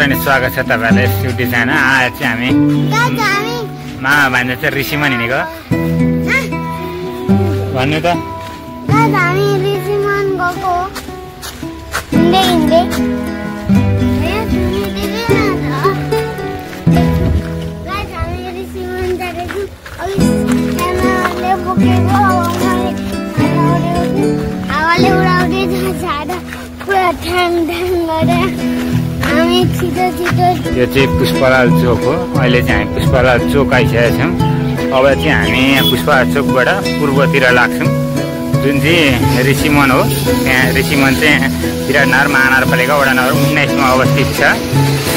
अनि स्वागत छ तपाईहरुलाई स्टुडियो च्यानल। आज चाहिँ हामी मामा भान्जा चाहिँ ऋषिमा हिँडेको भन्नु त हामी ऋषिमान गएको हिँड्दै हावाले उडाउँदै जाँदा पुरा ठ्याङ गरेर हामी छिटो यो चाहिँ पुष्पलाल चोक हो। अहिले चाहिँ हामी पुष्पलाल चोक आइसकेका छौँ। अब चाहिँ हामी यहाँ पुष्पलाल चोकबाट पूर्वतिर लाग्छौँ, जुन चाहिँ ऋषिमन हो। यहाँ ऋषिमन चाहिँ विराटनगर महानगरपालिका वडा नम्बर 19 मा अवस्थित छ।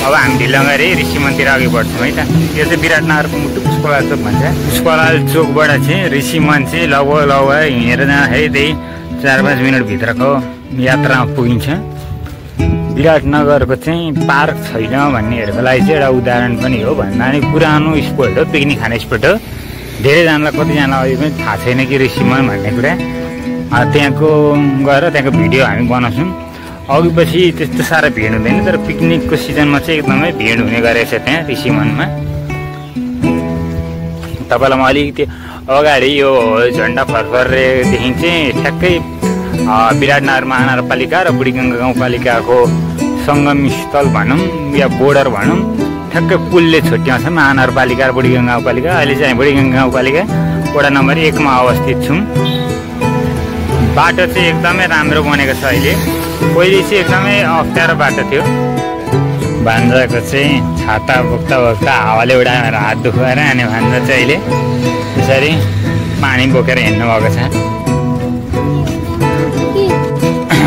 अब हामी ढिलो गरी ऋषिमनतिर अघि बढ्छौँ है त। यो चाहिँ विराटनगरको मुटु पुष्पलाल चोक भन्छ। पुष्पलाल चोकबाट चाहिँ ऋषिमन चाहिँ लगभग हिँडेर जाँदाखेरि त्यही 4-5 मिनटभित्रको यात्रामा पुगिन्छ। विराटनगरको चाहिँ पार्क छैन भन्नेहरूको लागि चाहिँ एउटा उदाहरण पनि हो। भन्दा नि पुरानो स्पोट हो, पिकनिक खाने स्पोट हो। धेरैजनालाई कतिजनालाई अहिले पनि थाहा छैन कि ऋषिमन भन्ने कुरा। त्यहाँको गएर त्यहाँको भिडियो हामी बनाउँछौँ। अघि पछि त्यस्तो साह्रो भिड हुँदैन, तर पिकनिकको सिजनमा चाहिँ एकदमै भिड हुने गरेको छ त्यहाँ ऋषिमनमा। तपाईँलाई म अलिकति अगाडि यो झन्डा फरफरदेखि चाहिँ ठ्याक्कै विराटनगर महानगरपालिका र बुढीगङ्गा गाउँपालिकाको सङ्गम स्थल भनौँ या बोर्डर भनौँ, ठ्याक्कै पुलले छुट्याउँछ महानगरपालिका र बुढीगङ्गा गाउँपालिका। अहिले चाहिँ बुढीगङ्गा गाउँपालिका वडा नम्बर 1 मा अवस्थित छौँ। बाटो चाहिँ एकदमै राम्रो बनेको छ अहिले। पहिले चाहिँ एकदमै अप्ठ्यारो बाटो थियो। भान्जाको चाहिँ छाता बोक्दा बोक्दा हावाले उडाएर हात दुखाएर अनि भान्जा चाहिँ अहिले त्यसरी पानी बोकेर हिँड्नु भएको छ।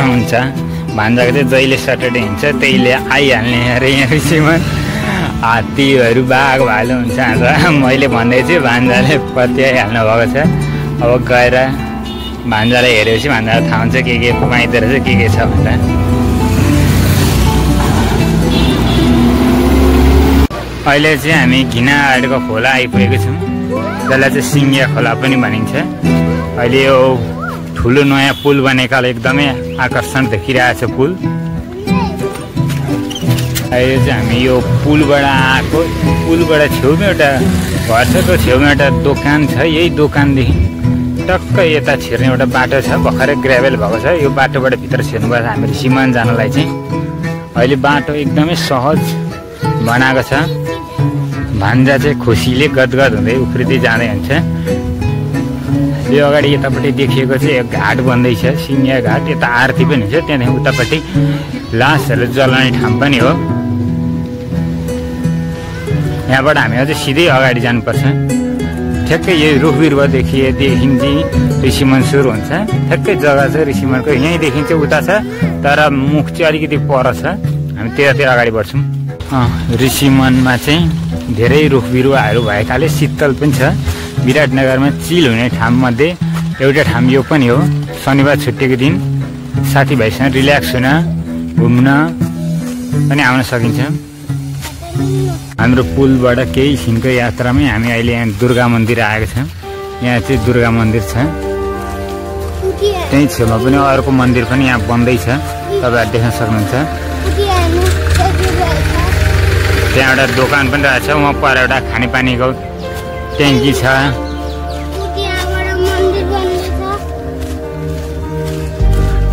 हुन्छ भान्जाको चाहिँ जहिले सटरडे हिँड्छ त्यहीले आइहाल्ने अरे यहाँ ऋषिमन। हात्तीहरू बाघ भालु हुन्छ आज मैले भन्दैछु, भान्जाले पत्याइहाल्नु भएको छ। अब गएर भान्जालाई हेरेपछि भान्जालाई थाहा हुन्छ के पाइँदो रहेछ के छ भनेर। अहिले चाहिँ हामी घिनाहाटको खोला आइपुगेको छौँ, जसलाई चाहिँ सिङ्गिया खोला पनि भनिन्छ। अहिले यो ठुलो नयाँ पुल बनेकाले एकदमै आकर्षण देखिरहेको छ पुल। अहिले चाहिँ हामी यो पुलबाट आएको, पुलबाट छेउमा एउटा घर छ, त्यो छेउमा एउटा दोकान छ। यही दोकानदेखि टक्कै यता छिर्ने एउटा बाटो छ, भर्खरै ग्राभेल भएको छ। यो बाटोबाट भित्र छिर्नुपर्छ हामी ऋषिमन जानलाई चाहिँ। अहिले बाटो एकदमै सहज बनाएको छ। भान्जा चाहिँ खुसीले गदगद हुँदै उफ्रिँदै जाँदै हुन्छ। यो अगाडि यतापट्टि देखिएको चाहिँ एक घाट बन्दैछ, सिङ्गिया घाट। यता आरती पनि हुन्छ, त्यहाँदेखि उतापट्टि लासहरू जलाउने ठाउँ पनि हो। यहाँबाट हामी अझै सिधै अगाडि जानुपर्छ। ठ्याक्कै यो रुख बिरुवादेखि चाहिँ ऋषिमन सुरु हुन्छ। ठ्याक्कै जग्गा छ ऋषिमनको, यहीँदेखि चाहिँ उता छ, तर मुख चाहिँ अलिकति पर छ। हामी त्यतातिर अगाडि बढ्छौँ। ऋषिमनमा चाहिँ धेरै रुख बिरुवाहरू भएकाले शीतल पनि छ। विराटनगरमा चिल हुने ठाउँमध्ये एउटा ठाउँ यो पनि हो। शनिबार छुट्टीको दिन साथीभाइसँग रिल्याक्स हुन घुम्न पनि आउन सकिन्छ। हाम्रो पुलबाट केही छिनको यात्रामै हामी अहिले यहाँ दुर्गा मन्दिर आएको छौँ। यहाँ चाहिँ दुर्गा मन्दिर छ। त्यही छेउमा पनि अर्को मन्दिर पनि यहाँ बन्दैछ, तपाईँहरू देख्न सक्नुहुन्छ। त्यहाँ एउटा दोकान पनि रहेछ, उहाँ पर एउटा खानेपानीको ट्याङ्की छ।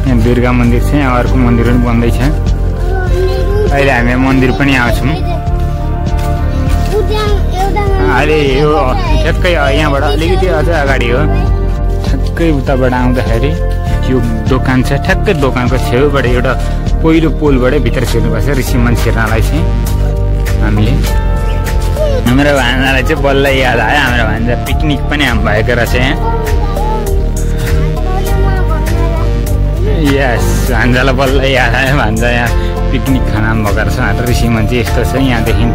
यहाँ दुर्गा मन्दिर छ, यहाँ अर्को मन्दिर पनि बन्दैछ। अहिले हामी मन्दिर पनि आउँछौँ। अहिले यो ठ्याक्कै यहाँबाट अलिकति अझै अगाडि हो। ठ्याक्कै उताबाट आउँदाखेरि यो दोकान छ। ठ्याक्कै दोकानको छेउबाट एउटा पहिलो पोलबाट भित्र छिर्नुपर्छ ऋषिमन छिर्नलाई चाहिँ। हामीले हाम्रो भान्जालाई चाहिँ बल्ल याद आयो, हाम्रो भान्जा पिकनिक पनि हामी भएको रहेछ यहाँ। यस, भान्जालाई बल्ल याद आयो, भान्जा यहाँ पिकनिक खाना भएको रहेछ। हाम्रो ऋषिमन चाहिँ यस्तो छ। यहाँदेखि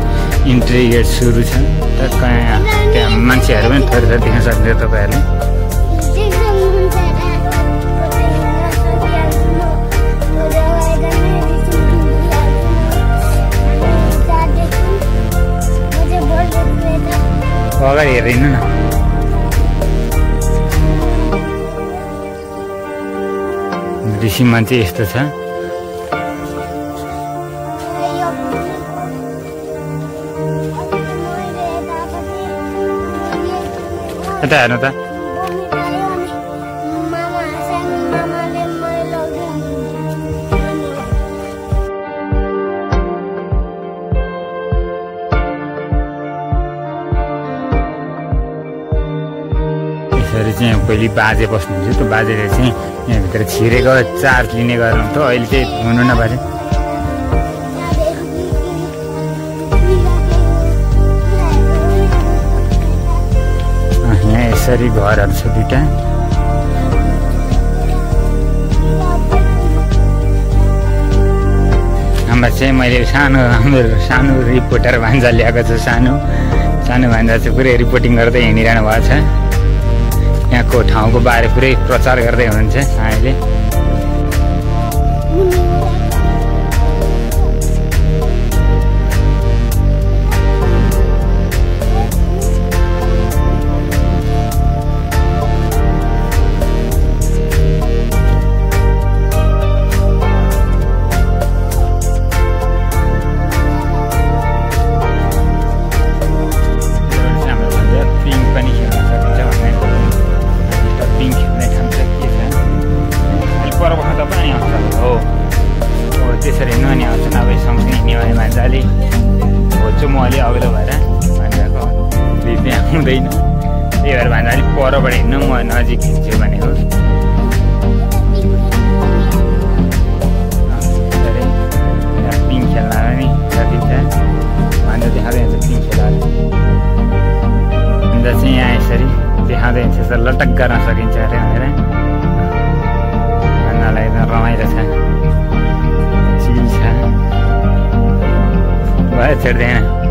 इन्ट्री गेट सुरु छ। त्यहाँ मान्छेहरू पनि थोरै थोरै देख्न सक्नुहुन्छ तपाईँहरूले। अगाडि हेरेर हिँड्नु न। ऋषिमन चाहिँ यस्तो छ। यता हेर्नु त यसरी चाहिँ पहिले बाजे बस्नुहुन्छ त्यो बाजेले चाहिँ यहाँभित्र छिरेको चार्ज लिने गर्नुहुन्थ्यो अहिले चाहिँ हुनु न बाजे यहाँ यसरी घरहरू छ दुईटा हाम्रो चाहिँ मैले हाम्रो सानो रिपोर्टर भान्जा ल्याएको छु सानो भान्जा चाहिँ पुरै रिपोर्टिङ गर्दै हिँडिरहनु भएको छ यहाँको ठाउँको बारे पुरै प्रचार गर्दै हुनुहुन्छ अहिले त्यसरी ननी आउँछन् अब सँगसँगै हिँड्ने भने भान्जाले होचो म अलि अग्लो भएर भान्जाको त्यहाँ हुँदैन त्यही भएर भान्जा अलिक परबाट हिँड्नु म नजिक खिच्छु भनेको पिङ खेल्न नि सकिन्छ भान्जा देखाउँदै हुन्छ पिङ खेलाएर भान्जा चाहिँ यहाँ यसरी देखाउँदै हुन्छ यसरी लटक गर्न सकिन्छ अरे भनेर भान्जालाई एकदम रमाइलो छ भयो छेड्दैन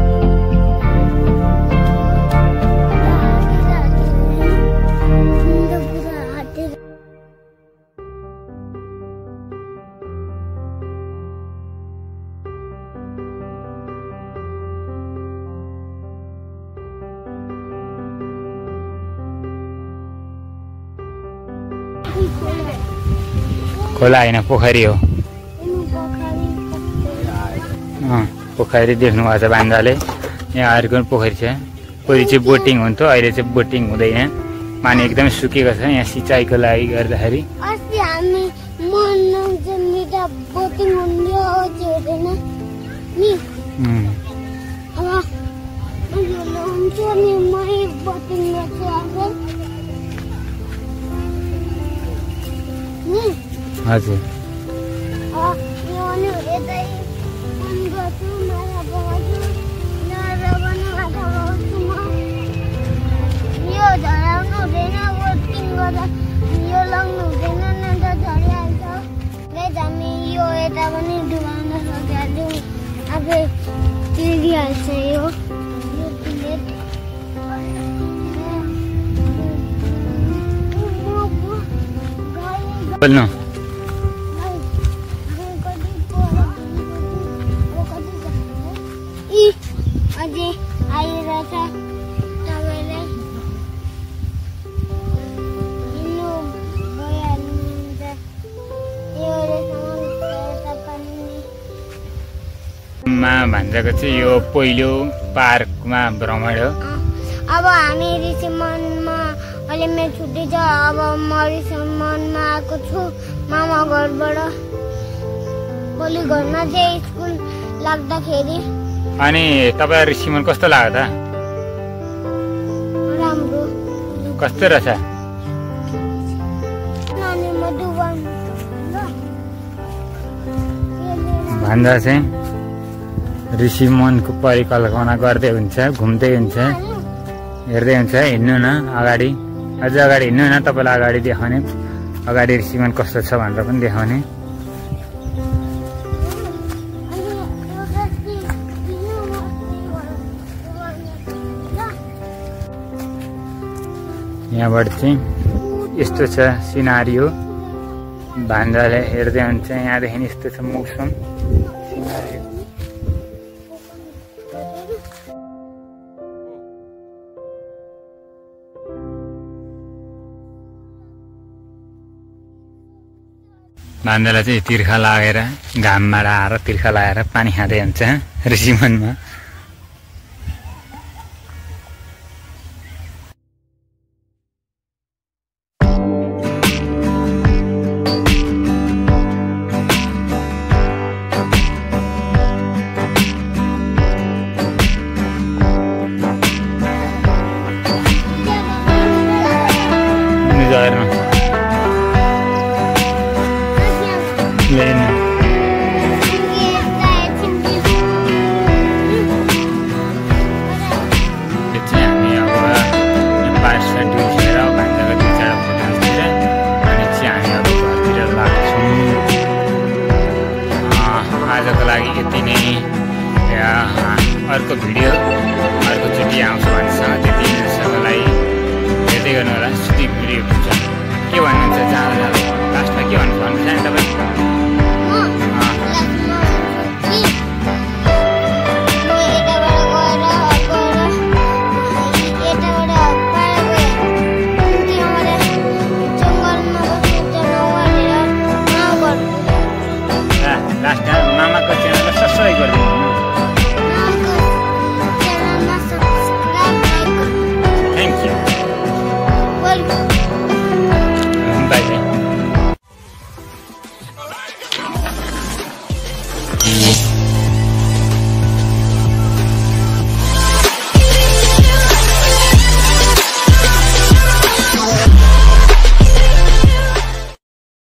खोला होइन पोखरी हो पोखरी देख्नु भएको छ भान्जाले यहाँ अर्को पोखरी छ पहिला चाहिँ बोटिङ हुन्थ्यो अहिले चाहिँ बोटिङ हुँदैन पानी एकदमै सुकेको छ यहाँ सिँचाइको लागि गर्दाखेरि हजुर बोल्नु भान्जाको चाहिँ यो पहिलो पार्कमा भ्रमण हो अब हामी ऋषिमनमा अहिले मेरो छुट्टी छ अब म ऋषिमनमा आएको छु मामा घरबाट भोलि घरमा चाहिँ स्कुल लाग्दाखेरि अनि तपाईँ ऋषिमन कस्तो लाग्यो त राम्रो कस्तो रहेछ भान्जा चाहिँ ऋषिमनको परिकल्पना गर्दै हुन्छ घुम्दै हुन्छ हेर्दै हुन्छ हिँड्नु न अगाडि अझ अगाडि हिँड्नु न तपाईँलाई अगाडि देखाउने अगाडि ऋषिमन कस्तो छ भनेर पनि देखाउने यहाँबाट चाहिँ यस्तो छ सिनारियो भान्जाले हेर्दै हुन्छ यहाँदेखि यस्तो छ मौसम सिनारियो भान्जालाई चाहिँ तिर्खा लागेर घाममा आएर तिर्खा लगाएर पानी खाँदै हुन्छ ऋषिमनमा झर्नु लिनु आजको लागि यति नै अर्को भिडियो अर्कोचोटि आउँछ भन्नेसँग त्यतिसम्मलाई हेर्दै गर्नु होला। सुधी भिडियो हुन्छ के भन्नुहुन्छ जाँदा लास्टमा के भन्नुहुन्छ तपाईँ?